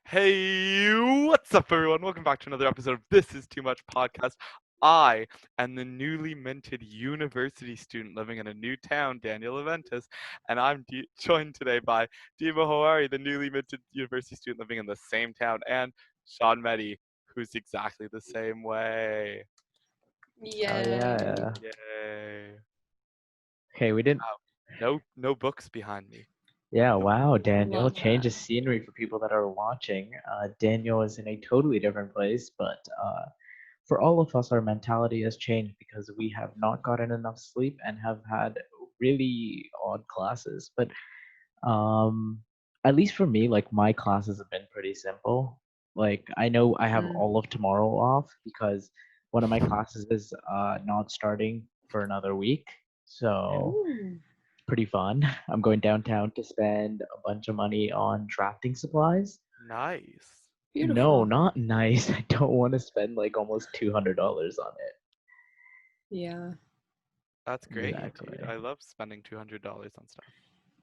Hey, what's up, everyone? Welcome back to another episode of This Is Too Much Podcast. I am the newly minted university student living in a new town, Daniel Aventis, and I'm joined today by Dima Hawari, the newly minted university student living in the same town, and Shaan Mehdi, who's exactly the same way. Oh Yay. yeah. Yay! Okay, we didn't. Wow, no books behind me. Yeah, No, wow, Daniel. Love Change of that. scenery for people that are watching. Daniel is in a totally different place, but for all of us, our mentality has changed because we have not gotten enough sleep and have had really odd classes. But um, at least for me, like my classes have been pretty simple. Like I know I have Mm. all of tomorrow off because one of my classes is not starting for another week. So Ooh, pretty fun. I'm going downtown to spend a bunch of money on drafting supplies. nice. No, beautiful. not nice. I don't want to spend like almost $200 on it. Yeah. That's great, dude. Exactly. I love spending $200 on stuff.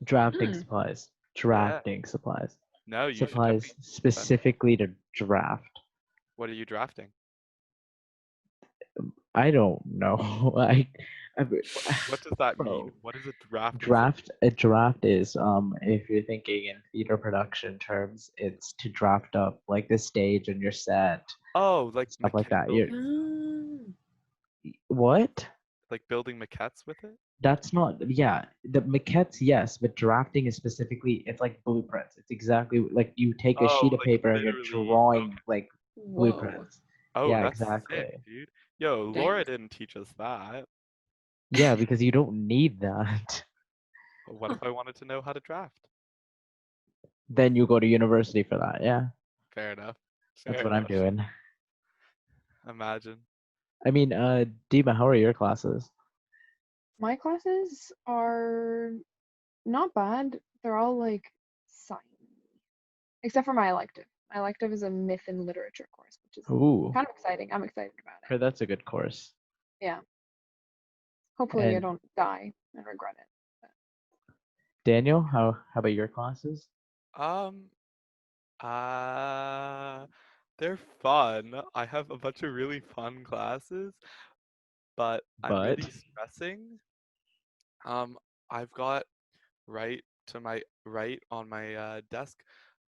Drafting Hmm. supplies. Yeah. Drafting supplies. No, you should definitely Supplies spend it. specifically to draft. What are you drafting? I don't know. I What does that mean? bro, What is a draft exactly? draft a draft is if you're thinking in theater production terms, it's to draft up like the stage and your set, Oh, like stuff like that. You're building, Ah. what? like building maquettes with it. That's not, yeah, the maquettes, yes, but drafting is specifically, it's like blueprints. It's exactly like you take a Oh, sheet of like paper and you're literally. drawing Okay. like Whoa. blueprints. Oh, Yeah, that's sick, exactly. dude. Yo, Dang. Laura didn't teach us that. Yeah, because you don't need that. What Huh. if I wanted to know how to draft? Then you go to university for that. Yeah, Fair enough. that's Fair what I'm enough. doing. Imagine. I mean, Dima, how are your classes? My classes are not bad. They're all like science, except for my elective. My elective is a myth and literature course, which is Ooh, kind of exciting. I'm excited about it. heard that's a good course. Yeah. Hopefully, I And don't die and regret it. But Daniel, how about your classes? Um, uh, they're fun. I have a bunch of really fun classes, but I'm really But stressing. Um, I've got right on my desk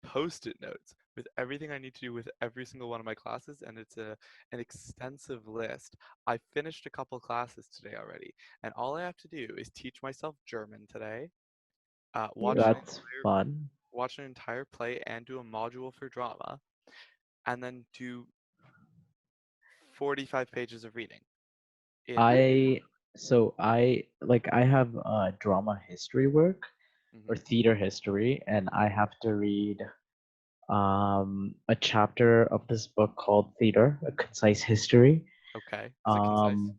post-it notes with everything I need to do with every single one of my classes, and it's an extensive list. I finished a couple classes today already, and all I have to do is teach myself German today, watch an beautiful. that's entire fun. watch an entire play and do a module for drama, and then do 45 pages of reading in like I I have drama history work or hmm theater history, and I have to read a chapter of this book called Theater, A Concise History. okay. Is it concise? Um,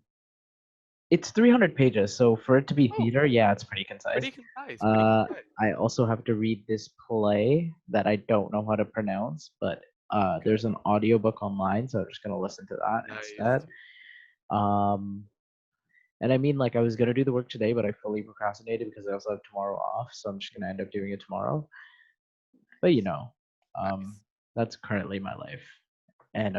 it's 300 pages, so for it to be Oh, theater, yeah, it's pretty concise. pretty concise, pretty Uh, concise. I also have to read this play that I don't know how to pronounce, but Okay, there's an audiobook online, so I'm just gonna listen to that nice. instead. Um, and I mean, like, I was gonna do the work today, but I fully procrastinated because I also have tomorrow off, so I'm just gonna end up doing it tomorrow. But um, Nice. that's currently my life, and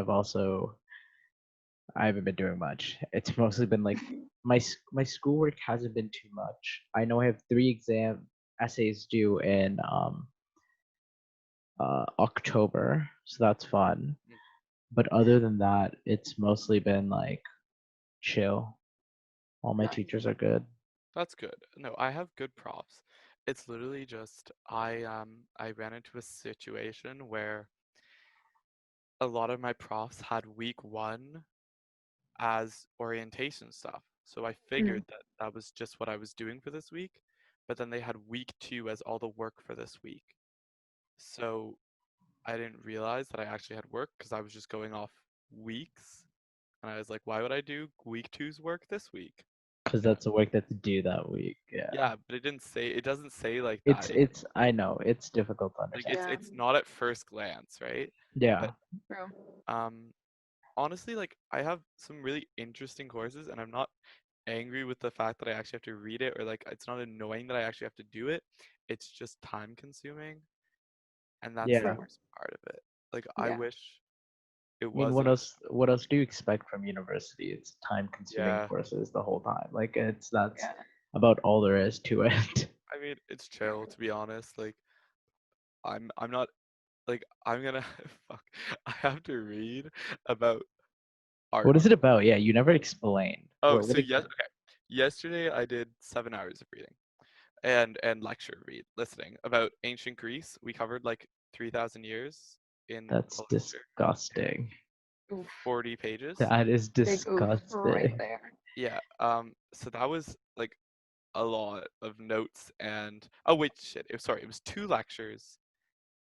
I haven't been doing much. It's mostly been like my schoolwork hasn't been too much. I know I have 3 exam essays due in October, so that's fun. Mm, But other than that, it's mostly been like chill. All my Nice. teachers are good. that's good. No, I have good profs. It's literally just I ran into a situation where a lot of my profs had week one as orientation stuff. So I Mm. figured that that was just what I was doing for this week, but then they had week two as all the work for this week. So I didn't realize that I actually had work because I was just going off weeks. And I was like, why would I do week two's work this week? Because And that's the work that's due that week. Yeah. yeah, but it doesn't say like It's that. it's I know, it's difficult to Like understand. it's Yeah. it's not at first glance, right? But Yeah. True. um honestly, like I have some really interesting courses and I'm not angry with the fact that I actually have to read it or like it's not annoying that I actually have to do it. It's just time consuming. and that's the Yeah. Same. worst part of it. Like I Yeah. wish it I mean, what wasn't. else? What else do you expect from university? It's time-consuming Yeah, courses the whole time. Like that's Yeah. about all there is to it. I mean it's chill to be honest. Like I'm not like I'm gonna fuck. I have to read about art What on. is it about? Yeah, you never explained. Oh, What so yes, exactly? okay. Yesterday I did 7 hours of reading and lecture listening about ancient Greece. We covered like 3,000 years in That's a lecture, disgusting. Oof. 40 pages. That is Big oof right disgusting. there. Yeah. So that was like a lot of notes and oh wait, shit. Sorry, it was two lectures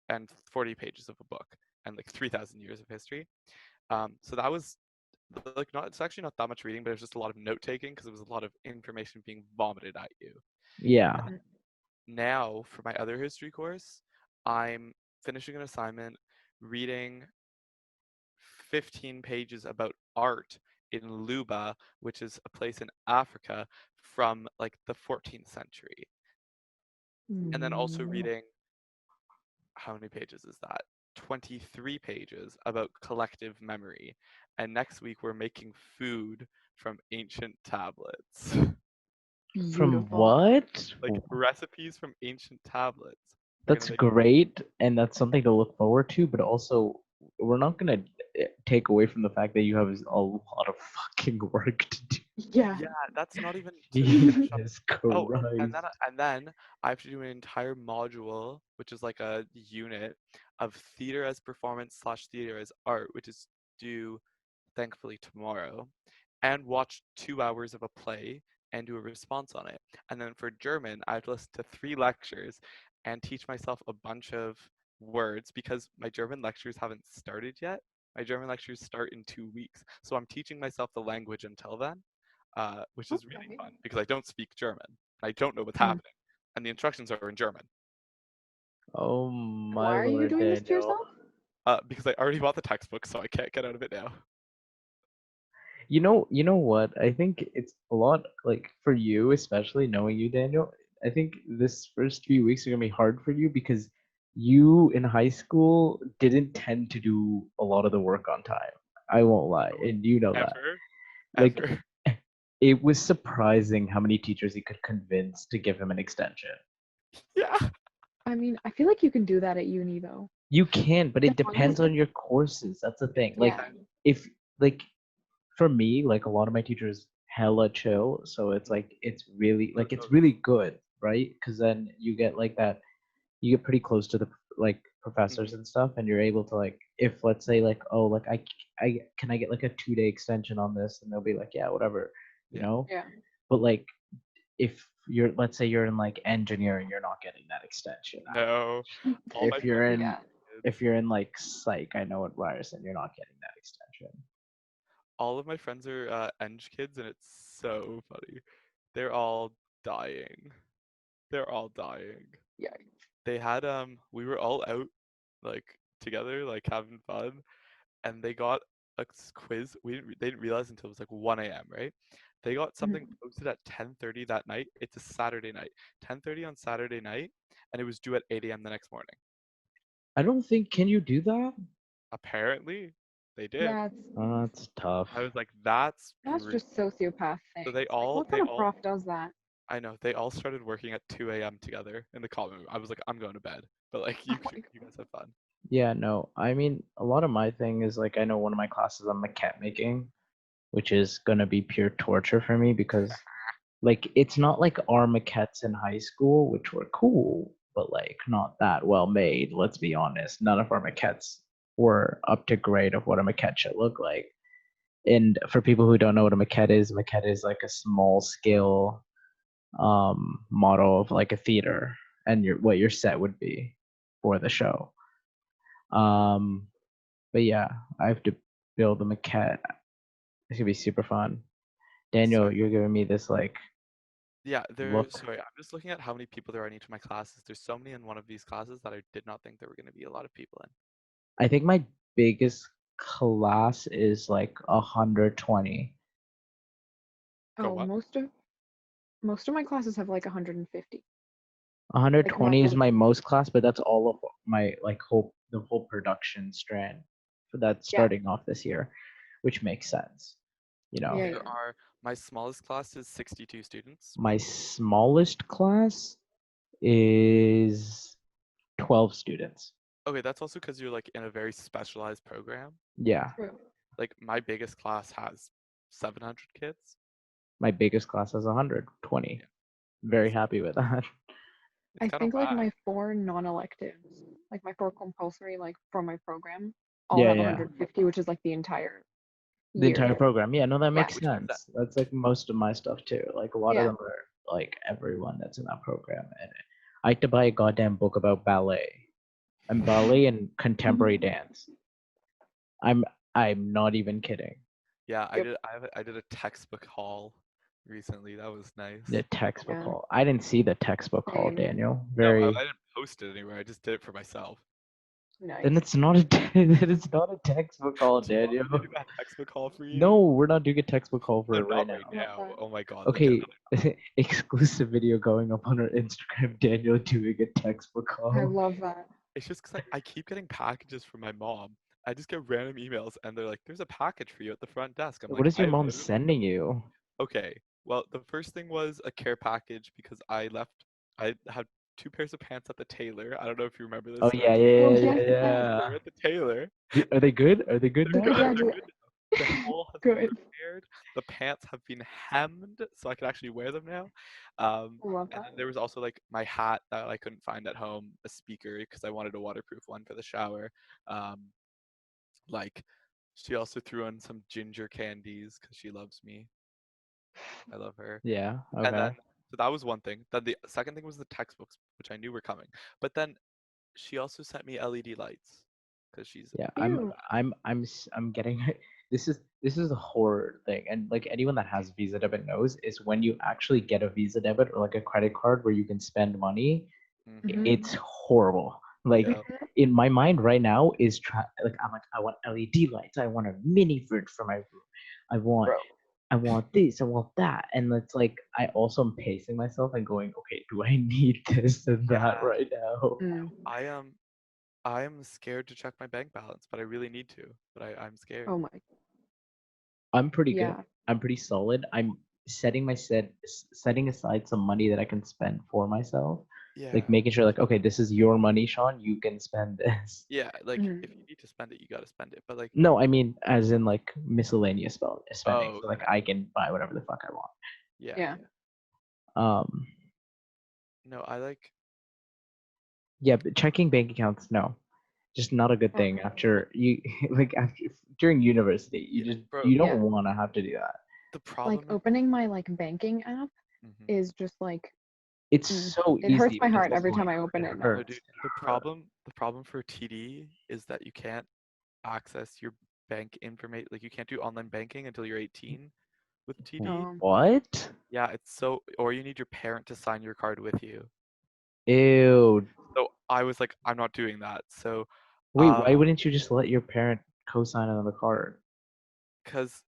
and 40 pages of a book and like 3,000 years of history. So that was like not. It's actually not that much reading, but it was just a lot of note taking because it was a lot of information being vomited at you. Yeah. Mhm. Now for my other history course, I'm finishing an assignment, reading 15 pages about art in Luba, which is a place in Africa from like the 14th century. And then also Mm. reading, how many pages is that? 23 pages about collective memory. And next week we're making food from ancient tablets. From Beautiful. what? Like recipes from ancient tablets. We're gonna That's make great, and that's something to look forward to. But also, we're not gonna take away from the fact that you have a lot of fucking work to do. Yeah. yeah, that's not even to finish up. Jesus Oh, Christ. and then I have to do an entire module, which is like a unit of theater as performance slash theater as art, which is due thankfully tomorrow, and watch 2 hours of a play and do a response on it. And then for German, I have to listen to 3 lectures and teach myself a bunch of words because my German lectures haven't started yet. My German lectures start in 2 weeks. So I'm teaching myself the language until then, which is really Okay. fun because I don't speak German. I don't know what's Mm. happening. And the instructions are in German. Oh And my why are you Lord, doing this to Daniel. yourself? Because I already bought the textbook, so I can't get out of it now. You know what? I think it's a lot like for you, especially knowing you, Daniel. I think this first few weeks are gonna be hard for you because you in high school didn't tend to do a lot of the work on time. I won't lie, and you know that. Ever. Like, Ever. it was surprising how many teachers he could convince to give him an extension. Yeah. I mean, I feel like you can do that at uni though. You can, but As it long as depends on your courses. That's the It thing. Like, yeah. depends. if like for me, like a lot of my teachers hella chill, so it's like No, it's totally. really good, right? Because then you get like that, you get pretty close to the like professors Mhm. and stuff, and you're able to like, if let's say like, oh, like I can I get like a 2 day extension on this, and they'll be like, yeah, whatever, you Yeah. know. Yeah. But like, if you're, let's say you're in like engineering, you're not getting that extension. No. All my If you're friends are in Yeah. kids. if you're in like psych, I know at Ryerson, you're not getting that extension. All of my friends are Eng kids, and it's so funny. They're all dying. They're all dying. Yeah. They had we were all out like together, like having fun, and they got a quiz. They didn't realize until it was like 1 a.m. Right? They got something Mhm. posted at 10:30 that night. It's a Saturday night. 10:30 on Saturday night, and it was due at 8 a.m. the next morning. I don't think, can you do that? Apparently, they did. That's That's tough. I was like, that's that's brutal. just sociopath So things. Like, what they kind of all, prof does that? I know, they all started working at 2 a.m. together in the common room. I was like, I'm going to bed, but like, Oh my you guys have fun. Yeah, no. I mean, a lot of my thing is like, I know one of my classes on maquette making, which is gonna be pure torture for me because like it's not like our maquettes in high school, which were cool, but like not that well made. Let's be honest. None of our maquettes were up to grade of what a maquette should look like. And for people who don't know what a maquette is like a small scale model of like a theater and what your set would be for the show. Um, but yeah, I have to build a maquette. It's gonna be super fun. So Daniel, you're giving me this like yeah, look. sorry, I'm just looking at how many people there are in each of my classes. There's so many in one of these classes that I did not think there were going to be a lot of people in. I think my biggest class is like 120. Go Oh, what? most of my classes have like 150. Like 120 is normal. my most class, but that's all of my like whole the whole production strand for that's Yeah. starting off this year, which makes sense. You know, Yeah. There Yeah. are my smallest class is 62 students. my smallest class is 12 students. Okay, that's also because you're like in a very specialized program. Yeah, True. Like my biggest class has 700 kids. my biggest class has 120. Yeah, Very so happy with that. it's I kind of think like whack. my four non-electives, like my four compulsory, like from my program, all Yeah, have yeah. 150, which is like the entire The entire year. program. Yeah, no, that Yeah. makes Which means that sense. That's like most of my stuff too. Like a lot of Yeah. them are like everyone that's in that program. And I had to buy a goddamn book about ballet and ballet and contemporary dance. I'm I'm not even kidding. yeah, Yep. I did a textbook haul recently. That was The nice. textbook Yeah. haul. I didn't see the textbook haul, Same. Daniel. No, Very. I didn't post it anywhere. I just did it for myself. Then Nice. it's not a then it's not a textbook haul, Do you want Daniel. me to do that textbook haul for you? No, we're not doing a textbook haul No, for it right not right now. I love now. that. Oh my God, look at Okay, exclusive video going up on our Instagram. Daniel doing a textbook I haul. love that. it's just because I keep getting packages from my mom. I just get random emails and they're like, "There's a package for you at the front desk." I'm What like, is I your have mom literally sending you? okay. Well, the first thing was a care package because I had two pairs of pants at the tailor. I don't know if you remember this Oh story. yeah, Oh yeah, yeah, yes, yeah, yes. They were yeah. at the tailor. Are they good? Are they good They're now? Good. good. Yeah. They're Do good now. The hole has been good. repaired. The pants have been hemmed, so I can actually wear them now. Love And that. then there was also like my hat that I couldn't find at home, a speaker because I wanted a waterproof one for the shower. Um, like she also threw in some ginger candies because she loves me. I love her. Yeah. And then Okay. so that was one thing. Then the second thing was the textbooks, which I knew were coming. But then she also sent me LED lights because she's Yeah. a Ew. I'm getting. This is a horror thing, and like anyone that has Visa debit knows, is when you actually get a Visa debit or like a credit card where you can spend money, mm-hmm. Mhm. it's horrible. Like Yeah. Mhm. in my mind right now is like I'm like I want LED lights. I want a mini fridge for my room. I want Bro. I want this. I want that. And it's like I also am pacing myself and going, okay, do I need this and that Yeah. right now? Mm. I am scared to check my bank balance, but I really need to. But I'm scared. Oh my. I'm pretty good. Yeah. I'm pretty solid. I'm setting aside some money that I can spend for myself. Yeah. Like making sure like, okay, this is your money, Sean. You can spend this. Yeah, like Mhm. if you need to spend it, you gotta spend it. But like, No, I mean as in like miscellaneous spending. oh, So like okay. I can buy whatever the fuck I want. Yeah, Yeah. yeah. Um No, I like, yeah, but checking bank accounts, no. Just not a good Oh, thing after you like after during university. You yeah, just bro. you don't yeah. want to have to do that. The Like problem is, opening my like banking app hmm is just like It's mm. so It hurts easy, my but it's heart also every like time I open it it no, now. dude. hurts. It hurts. The problem for TD is that you can't access your bank information. Like, you can't do online banking until you're 18 with TD. What? Yeah, it's so, or you need your parent to sign your card with you. Ew. So I was like, I'm not doing that. So, Wait, um, why wouldn't you just let your parent co-sign on the card? because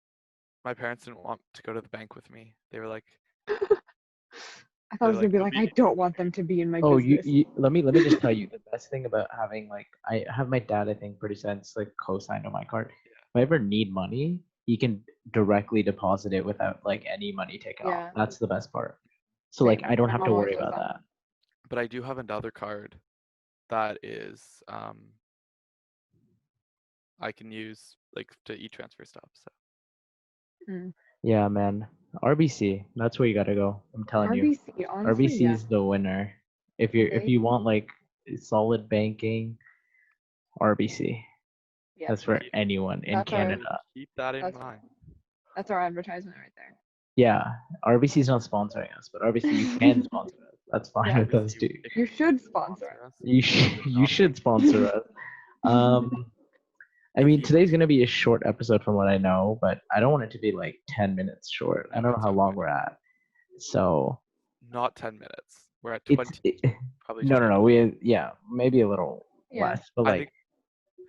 my parents didn't want to go to the bank with me. I thought it They're was gonna like, be it'll like be I don't want them to be in my Oh, business. let me just tell you the best thing about having like I have my dad, I think, pretty sense like co-sign on my card. If I ever need money, he can directly deposit it without like any money taken off. Yeah. That's the best part. So like Same. I don't My have to mom always worry does about that. that. but I do have another card that is I can use like to e-transfer stuff. So Mm. Yeah, man. RBC, that's where you gotta go. I'm telling you. RBC, honestly, RBC yeah. is the winner. If They, you want like solid banking, RBC. yeah. That's for keep anyone in That's our Canada. keep that in that's mind. that's our advertisement right Yeah, RBC is not sponsoring us, but RBC you can there. sponsor us. That's fine Yeah. with RBC, us too. if You you want should to sponsor sponsor us, You we're you not should against sponsor it. us. us. I If mean you today's gonna be a short episode from what I know, but I don't want it to be like 10 minutes short. I no, don't know it's how long okay. we're at. So Not 10 minutes. We're at it's 20. it, Probably no should no end. no we yeah maybe a little Yeah. less, but I like think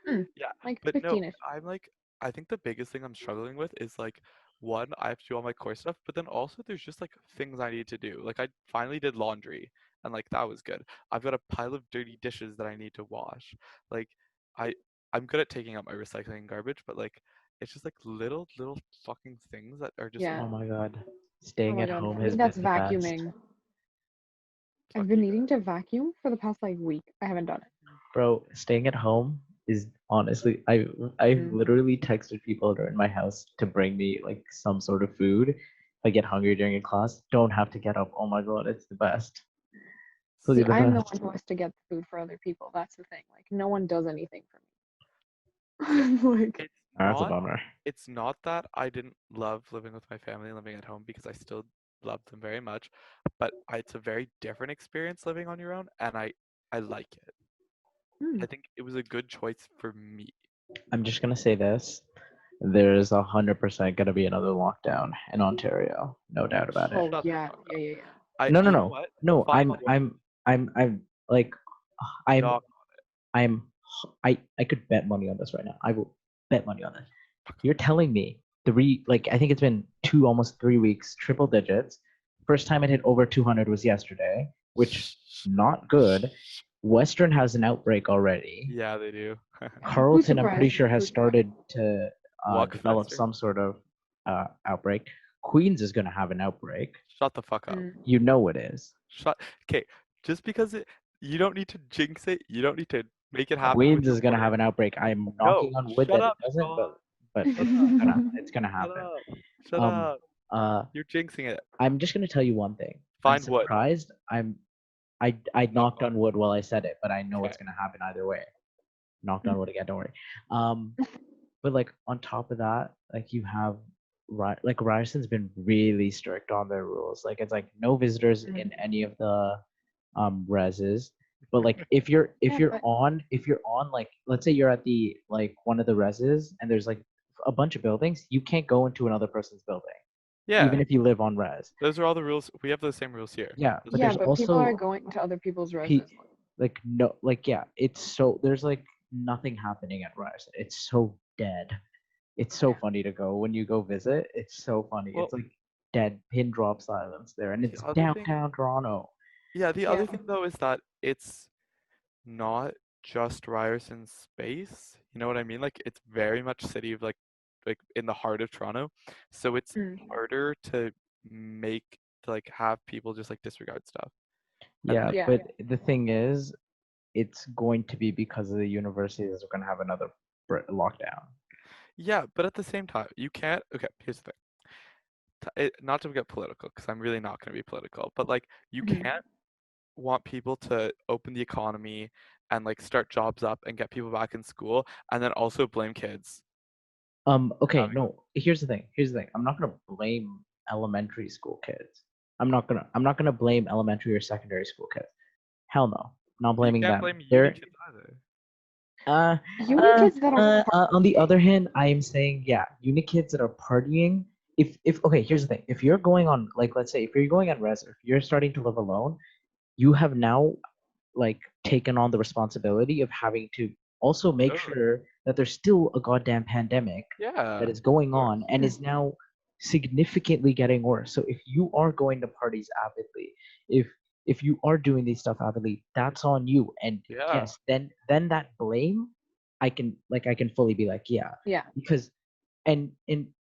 Mm. yeah, Like but no, 15ish. I'm like I think the biggest thing I'm struggling with is like one, I have to do all my core stuff, but then also there's just like things I need to do. Like I finally did laundry and like that was good. I've got a pile of dirty dishes that I need to wash. Like I I'm good at taking out my recycling garbage, but like it's just like little fucking things that are just Yeah. Oh my god. Oh Staying my at god. home For me, has that's been the best. vacuuming. I've fuck been you needing to vacuum for the past like week. I haven't done Bro, staying at home is honestly I've it. literally texted people that are in my house to bring me like some sort of food. If I get hungry during a class, don't have to get up. Oh my god, it's the best. It's really See, the I'm the best. one who has to get the food for other people. That's the thing. Like, no one does anything for me. Like, it's That's a not bummer. it's not that I didn't love living with my family and living at home because I still love them very much, but it's a very different experience living on your own, and I like it. hmm, I think it was a good choice for me. I'm just gonna say this. There's 100% gonna be another lockdown in Ontario. No doubt about it. oh Shut the yeah, fuck yeah, up. yeah, yeah. I No, no, you know no. what? No, Fine, I'll wait. I'm like I'm Knock. I'm I could bet money on this right now. I will bet money on this. Fuck You're telling me I think it's been almost 3 weeks, triple digits. First time it hit over 200 was yesterday, which off. not good. Western has an outbreak already. Yeah, they do. Who's Carleton, I'm pretty surprised? sure, has Who's surprised? started to Walk develop faster. some sort of outbreak. Queens is going to have an outbreak. Shut the fuck up. Mm. You know it is. Shut. Okay, just because you don't need to jinx it. You don't need to make it happen with Queens your is going to have words. an outbreak. I'm No, knocking on wood shut that it up, doesn't, Sean. but Shut up. it's gonna Shut happen. up. Shut Um, up. uh, You're jinxing it. I'm just gonna tell you one thing. I'm Find wood. surprised. I Knock knocked on on wood while I said it, but I it. know Okay. it's gonna happen either way. Knocked on wood again. Don't worry. Um, but like on top of that, like you have like Ryerson's been really strict on their rules. Like it's like no visitors Mm. in any of the reses. But like Yeah, but if you're on like let's say you're at the like one of the reses and there's like a bunch of buildings, you can't go into another person's building, Yeah, even if you live on res. those are all the rules. We have the same rules here. Yeah, Those but are yeah, there's but people are also going to other people's pe- roses. like no like yeah, it's so there's like nothing happening at Rise. It's so dead. It's so Yeah. funny to go when you go visit. It's so funny. well, It's like dead pin drop silence there, and the it's other thing. downtown Toronto. Yeah, the Yeah. other thing though is that it's not just Ryerson's space. You know what I mean? Like it's very much city of like in the heart of Toronto. So it's Mm. harder to make to like have people just like disregard stuff. And Yeah, like Yeah. but the thing is, it's going to be because of the universities are going to have another lockdown. yeah, but at the same time, you can't okay, here's the thing. Not to get political because I'm really not going to be political, but like you Mhm. can't want people to open the economy and like start jobs up and get people back in school and then also blame kids. Okay, Having no. Here's the thing. Here's the thing. I'm not gonna blame elementary school kids. I'm not gonna blame elementary or secondary school kids. Hell no. Not You blaming can't them. blame uni They're kids either. uh Uni kids that are on the partying. other hand, I am saying yeah, uni kids that are partying. If okay, here's the thing. If you're going on like let's say if you're going on res, if you're starting to live alone, you have now like taken on the responsibility of having to also make Totally. sure that there's still a goddamn pandemic Yeah, that is of going course. on and Mm. is now significantly getting worse. So if you are going to parties avidly, if if you are doing these stuff avidly, that's on you. And Yeah. yes, then that blame, I can fully be like, yeah, Yeah. because and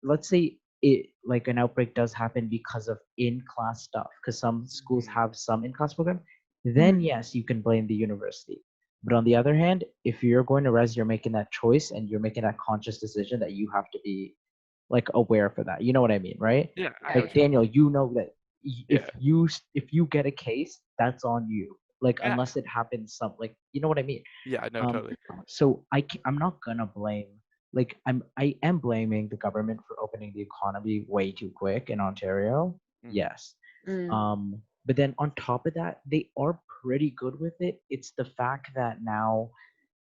let's say it like an outbreak does happen because of in-class stuff because some schools Mhm. have some in-class program, then Mhm. yes you can blame the university. But on the other hand, if you're going to res, you're making that choice and you're making that conscious decision that you have to be like aware for that. You know what I mean, right? Yeah, I Yeah. know Yeah. Like what you mean. Daniel, you know that Yeah. if you get a case, that's on you. Like Yeah. unless it happens some like you know what I mean. Yeah, I know Um, totally. so I'm not gonna blame like I am blaming the government for opening the economy way too quick in Ontario. Mhm. Yes. Mm. But then on top of that, they are pretty good with it. It's the fact that now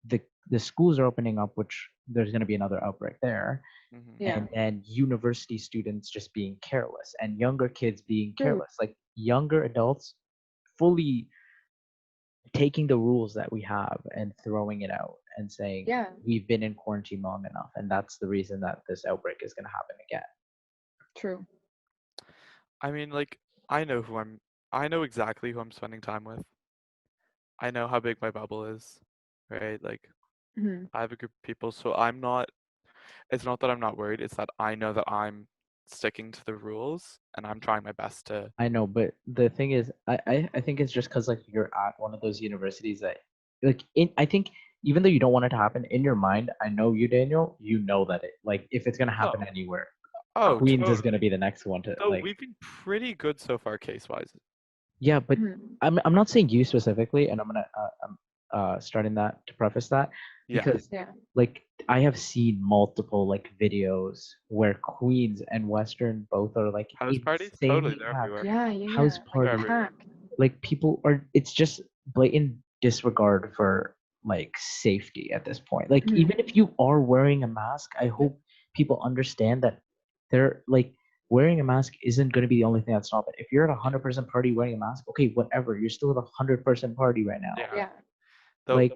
the the schools are opening up, which there's going to be another outbreak there, Mhm. Yeah. and then university students just being careless and younger kids being True. careless, like younger adults fully taking the rules that we have and throwing it out and saying Yeah. we've been in quarantine long enough and that's the reason that this outbreak is going to happen again. True. I mean, like, I know who I'm. I know exactly who I'm spending time with. I know how big my bubble is, right? Like Mhm. I have a group of people, so I'm not. It's not that I'm not worried. It's that I know that I'm sticking to the rules and I'm trying my best to. I know, but the thing is, I think it's just because like you're at one of those universities that, like, I think even though you don't want it to happen in your mind, I know you, Daniel, you know that it like if it's gonna happen Oh, anywhere, oh, Queens is totally. gonna be the next one to So like. we've been pretty good so far, case wise. Yeah, but Mhm. I'm not saying you specifically, and I'm gonna starting that to preface that Yeah, because Yeah. like I have seen multiple like videos where Queens and Western both are like house parties, totally. insanely They're packed. everywhere. Yeah, yeah, House yeah. Like They're parties, everywhere. packed. like people are. It's just blatant disregard for like safety at this point. Like even Mhm. if you are wearing a mask, I hope people understand that they're like wearing a mask isn't going to be the only thing that stops it. If you're at a 100% party wearing a mask, okay, whatever. You're still at a 100% party right now. Yeah. Yeah. Though Like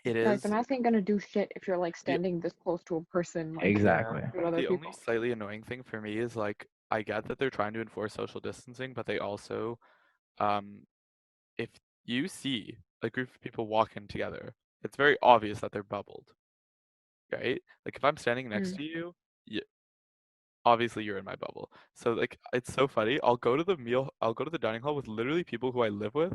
it Yeah, like the is. mask ain't gonna do shit if you're like The standing this close to a person, like Yeah. exactly. with other The only people. slightly annoying thing for me is like I get that they're trying to enforce social distancing, but they also um if you see a group of people walking together, it's very obvious that they're bubbled, right? Like if I'm standing next Mm. to you, obviously you're in my bubble. So like it's so funny. I'll go to the dining hall with literally people who I live with,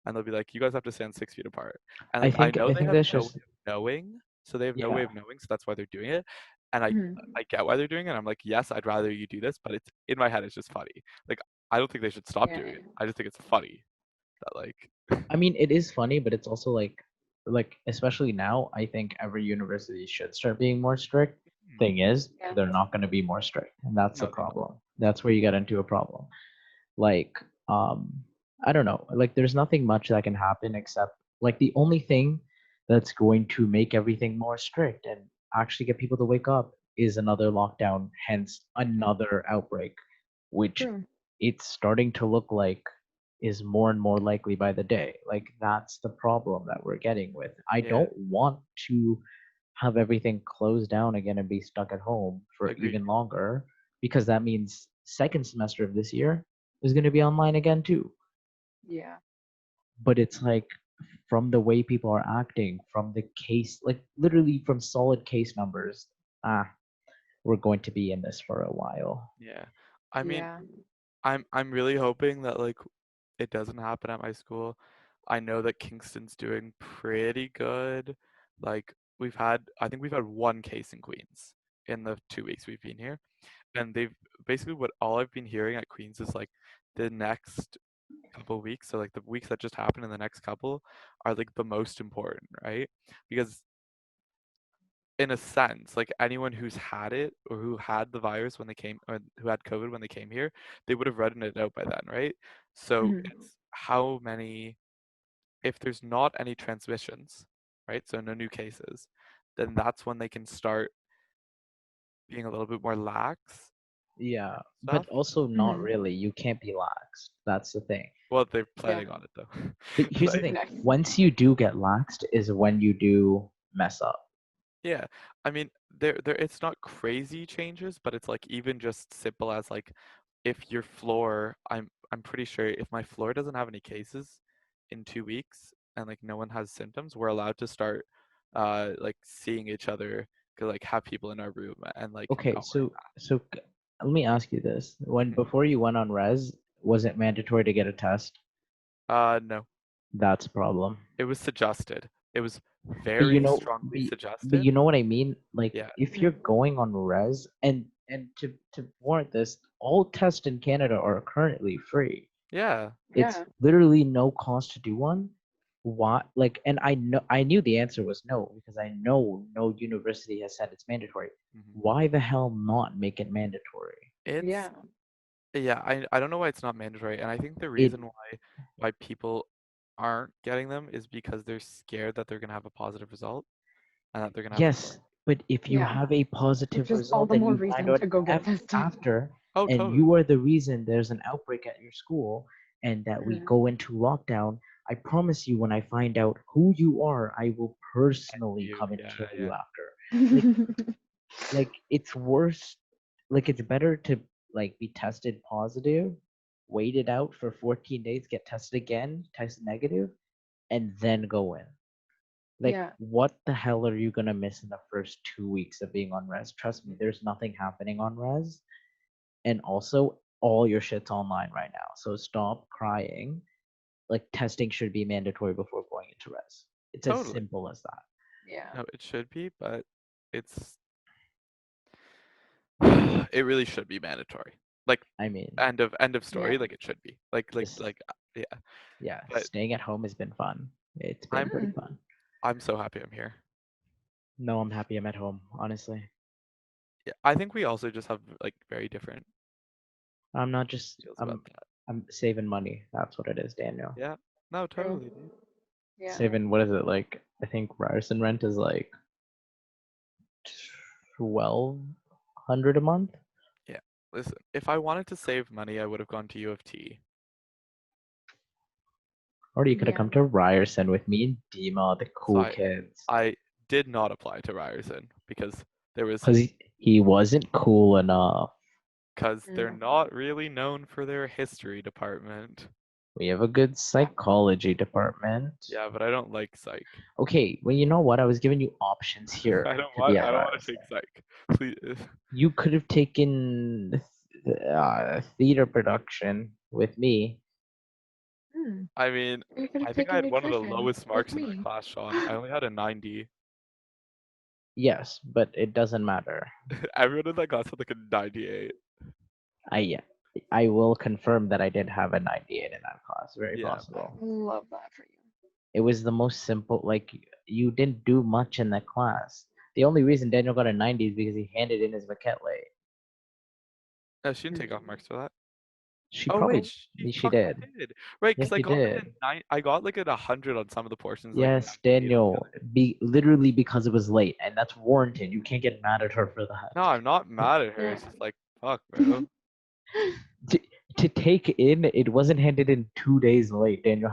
and they'll be like, "You guys have to stand 6 feet apart." And I like I think know I they think have that's no way just of knowing, so they have no way yeah. of knowing, so that's why they're doing it. And Mhm. I get why they're doing it. I'm like, yes, I'd rather you do this, but it's in my head, it's just funny. Like I don't think they should stop Yeah, doing yeah. it. I just think it's funny that like, I mean, it is funny, but it's also like especially now, I think every university should start being more strict. hmm, Thing is, Yeah. they're not going to be more strict, and that's the no, they problem. That's where you get into a problem. Like, I don't know. Like, there's nothing much that can happen except like the only thing that's going to make everything more strict and actually get people to wake up is another lockdown, hence another outbreak, which True. it's starting to look like is more and more likely by the day. Like that's the problem that we're getting with. I yeah, don't want to have everything closed down again and be stuck at home for agreed. even longer because that means second semester of this year is going to be online again too. Yeah. But it's like from the way people are acting, from the case, like literally from solid case numbers, ah, we're going to be in this for a while. Yeah, I mean, Yeah. I'm really hoping that like it doesn't happen at my school. I know that Kingston's doing pretty good. Like I think we've had one case in Queens in the 2 weeks we've been here, and they've basically what all I've been hearing at Queens is like the next couple weeks, so like the weeks that just happened in the next couple are like the most important, right? Because in a sense, like anyone who's had it or who had the virus when they came or who had COVID when they came here, they would have written it out by then, right? So Mhm. it's how many, if there's not any transmissions, right? So no new cases, then that's when they can start being a little bit more lax Yeah, and but stuff. also not Mhm. really. You can't be lax. That's the thing. Well, they're Yeah. planning on it though. But here's the Like, thing. Nice. Once you do get laxed is when you do mess up. yeah, I mean, there it's not crazy changes, but it's like even just simple as like if your floor, I'm pretty sure if my floor doesn't have any cases in 2 weeks and like no one has symptoms, we're allowed to start like seeing each other, like have people in our room and like Okay, not wearing let me ask you this. When masks. before you went on res, was it mandatory to get a test? No, That's a problem. it was suggested. It was But you very know, strongly but suggested. you know what I mean? Like Yeah, if you're Mhm. going on res and to warrant this, all tests in Canada are currently free. yeah. It's Yeah. literally no cost to do one. Why? Like, and I knew the answer was no because I know no university has said it's mandatory. Mhm. Why the hell not make it mandatory? It's Yeah. Yeah, I don't know why it's not mandatory, and I think the It reason why people aren't getting them is because they're scared that they're gonna have a positive result and that they're gonna have to Yes, but if you Yeah. have a Which positive is all result the and more you find reason out to go get tested. after, Oh, and totally. you are the reason there's an outbreak at your school and that we Mhm. go into lockdown, I promise you, when I find out who you are, I will personally You, come and yeah, kill you yeah. after. Like, like it's worse. Like it's better to like be tested positive wait it out for 14 days, get tested again, test negative, and then go in. Like, Yeah. what the hell are you gonna miss in the first 2 weeks of being on res? Trust me, there's nothing happening on res. And also, all your shit's online right now. So stop crying. Like, testing should be mandatory before going into res. It's as Totally. simple as that. Yeah. No, it should be, but it's it really should be mandatory. Like I mean, end of Yeah. story. Like it should be. Like this, like yeah. yeah, But staying at home has been fun. It's been I'm pretty Mm. fun. I'm so happy I'm here. No, I'm happy I'm at home, honestly. Yeah, I think we also just have like very different I'm not just, feels about that. I'm saving money. That's what it is, Daniel. Yeah. No, True. totally, dude. Yeah. Saving, what is it like? I think Ryerson rent is like 1,200 a month. Yeah. Listen, if I wanted to save money, I would have gone to U of T. Or you could have Yeah. come to Ryerson with me and Dima, the So cool kids. I did not apply to Ryerson there was Because he wasn't cool enough. because they're Mm. not really known for their history department. We have a good psychology department. Yeah, but I don't like psych. Okay, well, you know what? I was giving you options here to be I at don't want to Ryerson. take psych. Please. You could have taken theater production with me. Mm. I mean, You could have I think I taken had one of the nutrition lowest with marks in my me. class, Sean. I only had a 90. Yes, but it doesn't matter. Everyone in that class had like a 98. I I will confirm that I did have a 98 in that class. Very Yeah. I possible. love that for you. It was the most simple. Like, you didn't do much in that class. The only reason Daniel got a 90 is because he handed in his maquette late. No, she didn't take off Mm. marks for that. She Oh wait, probably she she fucking did. did. Right, because Yes, I she got like did. a nine. I got like a 100 on some of the portions, like Yes, 98 on the Daniel. other. Be literally because it was late, and that's warranted. You can't get mad at her for No, that. I'm not mad at her. Yeah. It's just like fuck, bro. to, to take in, it wasn't handed in 2 days late, Daniel.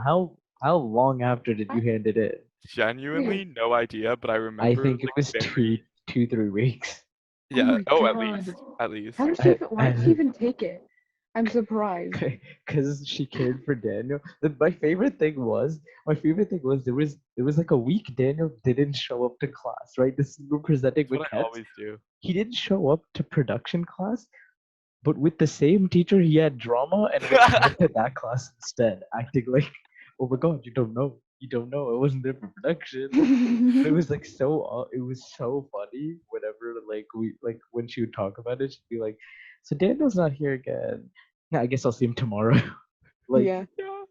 How long after did you What? hand it in? Genuinely, Wait. no idea, but I I remember it was think it like was very 3 weeks. Oh yeah. my Oh, at god. least, at least. How did she I, even, why did she I, even take it? I'm surprised. because she cared for Daniel. My favorite thing was there was like a week Daniel didn't show up to class, right? This is we're presenting That's what I maquettes. always do. He didn't show up to production class, but with the same teacher he had drama and went to that class instead, acting like, oh my god, you don't know, I wasn't there for production. It was like it was so funny whenever when she would talk about it, she'd be like, so Daniel's not here again. Yeah, I guess I'll see him tomorrow. Like, Yeah. Yeah.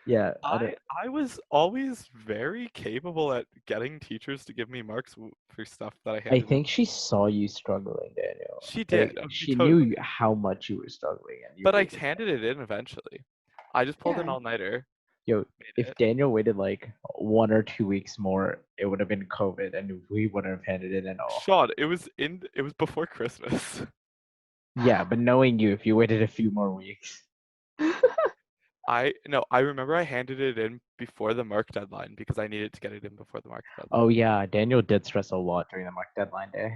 yeah, I don't. I was always very capable at getting teachers to give me marks for stuff that I I handed in. think she saw you struggling, Daniel. She Like, did. Okay, she knew totally. how much you were struggling, and you But I needed it. handed it in eventually. I just pulled an Yeah. all-nighter, Yo, made if it. Daniel waited like 1 or 2 weeks more, it would have been COVID, and we wouldn't have handed it in all. Sean, it was before Christmas. Yeah, but knowing you, if you waited a few more weeks, I no, I remember I handed it in before the mark deadline because I needed to get it in before the mark oh deadline. yeah, Daniel did stress a lot during the mark deadline day.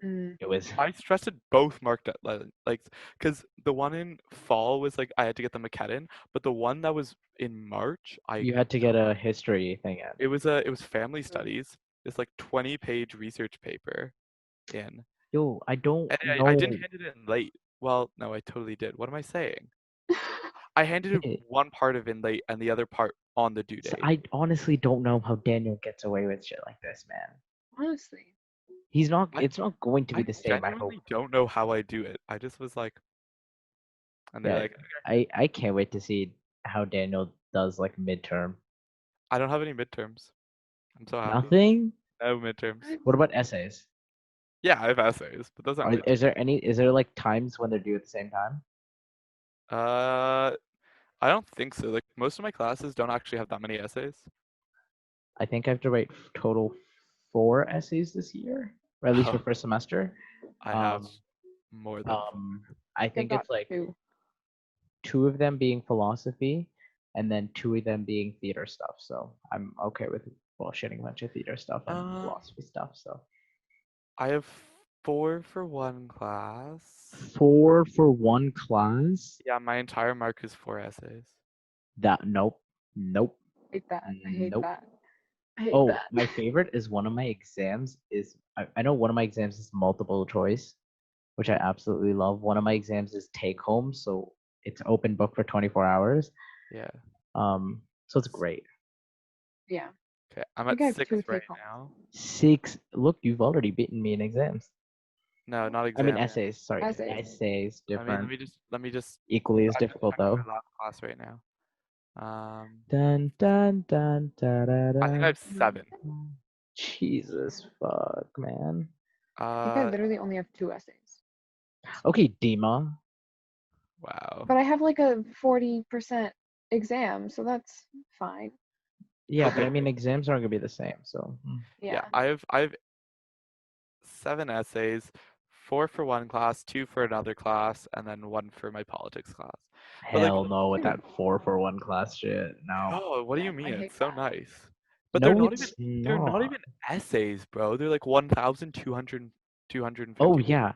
Mm. It was I stressed it both mark deadline, like, because the one in fall was like I had to get the maquette in, but the one that was in March, I you had to get a history thing in. it was family Mm. studies. It's like 20-page research paper in, Yo, I don't and I didn't know. hand it in late. Well, no, I totally did. What am I saying? I handed it It, one part of in late and the other part on the due so date. I honestly don't know how Daniel gets away with shit like this, man. Honestly. He's not. I It's not going to be I the same. I hope. genuinely don't know how I do it. I just was like, and they're Yeah, like, I can't wait to see how Daniel does like midterm. I don't have any midterms. I'm so happy. Nothing. No midterms. What? What about essays? Yeah, I have essays, but those aren't midterms. Is there any? Is there like times when they're due at the same time? Uh, I don't think so. Like most of my classes don't actually have that many essays. I think I have to write total 4 essays this year, or at least for first semester. I have Um, more than four. um, I I've think got it's like two. two of them being philosophy, and then two of them being theater stuff. So I'm okay with bullshitting a bunch of theater stuff and Um, philosophy stuff. So I have 4 for one class. 4 for one class? Yeah, my entire mark is 4 essays. That nope, nope, Hate that. I hate nope. that. I hate Oh, that. my favorite is one of my exams is I know one of my exams is multiple choice, which I absolutely love. One of my exams is take home, so it's open book for 24 hours. Yeah. So it's great. Yeah. Okay, I'm I think at I have 6 two right take homes. now. 6. Look, you've already beaten me in exams. No, not I mean exams. essays. Sorry, Essays. essays I mean, different. let me just Equally as I'm just difficult checking though. my last class right now. Dun dun dun da da I think I da. have 7. Jesus fuck, man. I think I Uh, literally only have two essays. Okay, Dima. wow. But I have like a 40% exam, so that's fine. Yeah, but Okay, I mean exams aren't gonna be the same, so yeah, Yeah. I have 7 essays, 4 for one class, 2 for another class, and then 1 for my politics class. But like, hell no with Hmm. that 4 for one class shit. No. oh, what do you No, I mean? hate It's so that. nice. But No, it's they're not not. even essays, bro. They're like 1,200 Oh 250 words. yeah.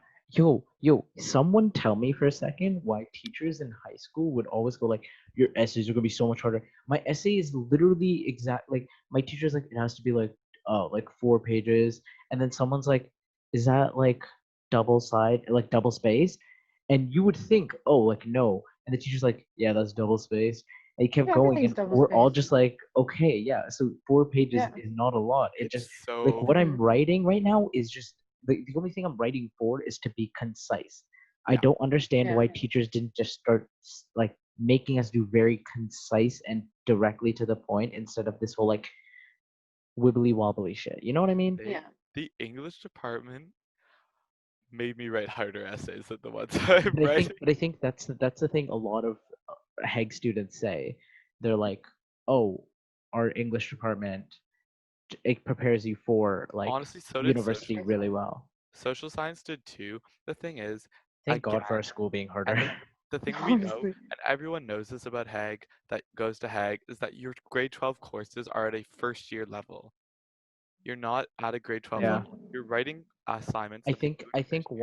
Yo, someone tell me for a second why teachers in high school would always go like, your essays are gonna be so much harder. My essay is literally exact like my teacher's like it has to be like 4 pages, and then someone's like, is that like double spaced? And you would think, oh like no. And the teacher's like, yeah, that's double spaced. And he kept Yeah, going, everything's and double we're all spaced. just like, okay, yeah. So 4 pages Yeah. is not a lot. It It's just like so what I'm Hmm. writing right now is just the only thing I'm writing for is to be concise. I yeah. don't understand Yeah. why teachers didn't just start like making us do very concise and directly to the point instead of this whole like wibbly wobbly shit. You know what I mean? They Yeah. the English department made me write harder essays than the ones I'm writing. But I think that's the thing. A lot of Heg students say they're like, oh, our English department it prepares you for like Honestly, so did university social really science. well. Social science did too. The thing is, Thank God for our again, school being I harder. think the thing we know, Honestly. and everyone knows this about Hague that goes to Hague, is that your grade 12 courses are at a first year level. You're not at a grade 12 Yeah. level. You're writing assignments I that people think do in I think first year.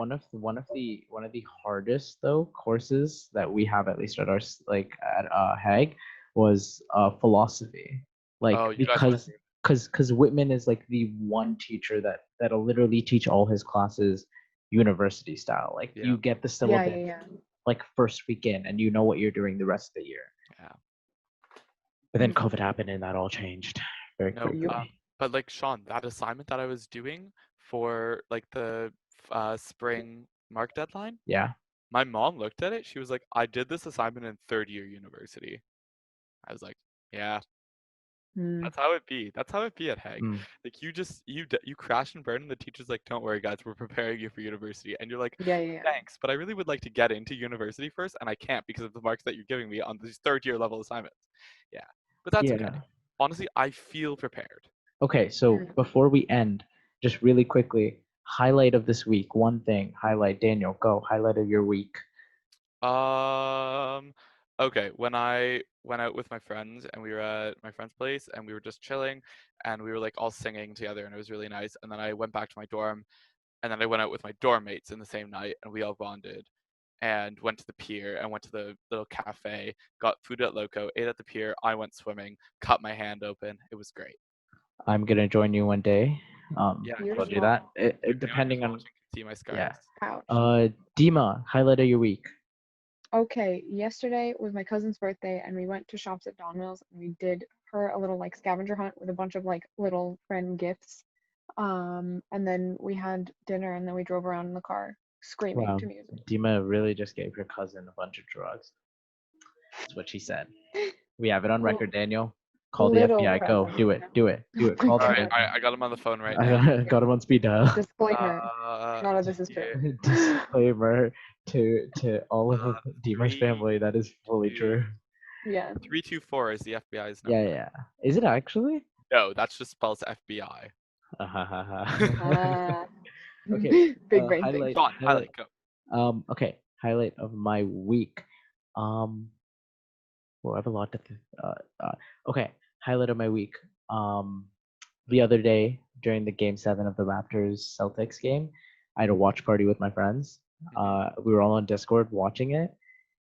one of the hardest though courses that we have at least at our like at Hag was philosophy. Like Oh, you guys have the same. because Whitman is like the one teacher that'll literally teach all his classes university style. Like Yeah, you get the Yeah, syllabus yeah, yeah. like first weekend and you know what you're doing the rest of the year. yeah. But then Mhm. COVID happened and that all changed very No, Yup. quickly. but like Sean, that assignment that I was doing for like the spring mark deadline, Yeah. my mom looked at it. She was like, "I did this assignment in third year university." I was like, "Yeah, Mm. that's how it be. That's how it be at Hague. Mm. Like you crash and burn, and the teacher's like, "Don't worry, guys, we're preparing you for university." And you're like, Yeah, yeah, yeah. "Thanks, but I really would like to get into university first, and I can't because of the marks that you're giving me on these third year level assignments." Yeah, but that's okay. Yeah. Honestly, I feel prepared. Okay, so Mm. before we end, just really quickly, highlight of this week. One thing, highlight. Daniel, go. Highlight of your week. Um, okay, when I went out with my friends and we were at my friend's place and we were just chilling and we were like all singing together and it was really nice. And then I went back to my dorm and then I went out with my dorm mates in the same night and we all bonded and went to the pier and went to the little cafe, got food at Loco, ate at the pier. I went swimming, cut my hand open. It was great. I'm gonna join you one day. Yeah, We'll come. do Beautiful. that. If anyone who's Depending on watching can see my yeah. scars. Ouch. Dima, highlight of your week. Okay, yesterday was my cousin's birthday, and we went to shops at Don Mills, and we did her a little like scavenger hunt with a bunch of like little friend gifts. And then we had dinner, and then we drove around in the car screaming Wow, to music. Dima really just gave her cousin a bunch of drugs. That's what she said. We have it on Little, record, Daniel. Call the little FBI. Go. present. Do it. Do it. Do Oh it. my Call All them right, right god. I now. got him on the phone right now. I got him on speed dial. Disclaimer. None of this is true. Yeah. Disclaimer to all of Dima's Three, family that is fully two, true. Yeah. 324 is the FBI's Yeah, number. yeah. Is it actually? No, that's just spells FBI. Ah, Okay. big brain thing. Sean, Highlight. highlight, go. Okay. Highlight of my week. Well, I have a lot to. Okay. Highlight of my week. Um, the other day during the game 7 of the Raptors Celtics game, I had a watch party with my friends. Hmm. We were all on Discord watching it,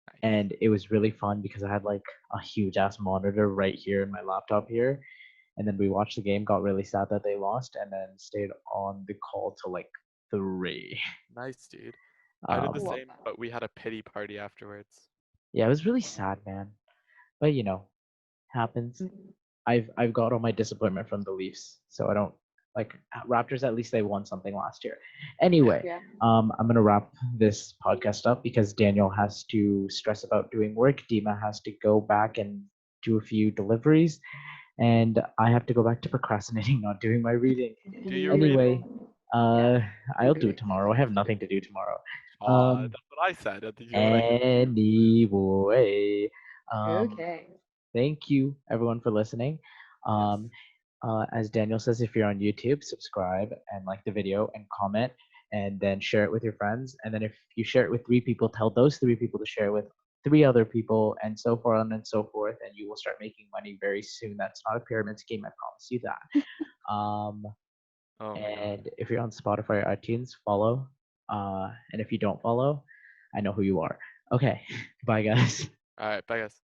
Nice. and it was really fun because I had like a huge ass monitor right here in my laptop here, and then we watched the game. Got really sad that they lost, and then stayed on the call till like 3. Nice, dude. I did the Um, Love same, that. but we had a pity party afterwards. yeah, it was really sad, man. But happens. I've got all my disappointment from the Leafs, so I don't like Raptors. At least they won something last year. Yeah. Anyway, Yeah. I'm gonna wrap this podcast up because Daniel has to stress about doing work. Dima has to go back and do a few deliveries, and I have to go back to procrastinating, not doing my reading. Do your reading. Anyway, Yeah. uh, Do I'll do it it. tomorrow. I have nothing to do tomorrow. That's what I said. Did you know what I said? Anyway, um, Okay. thank you everyone for listening. Yes. Um, as Daniel says, if you're on YouTube, subscribe and like the video and comment, and then share it with your friends. And then if you share it with 3 people, tell those 3 people to share it with 3 other people, and so on and so forth. And you will start making money very soon. That's not a pyramid scheme, I promise you that. Oh my god. And if you're on Spotify or iTunes, follow. And if you don't follow, I know who you are. Okay, bye guys. All right, bye guys.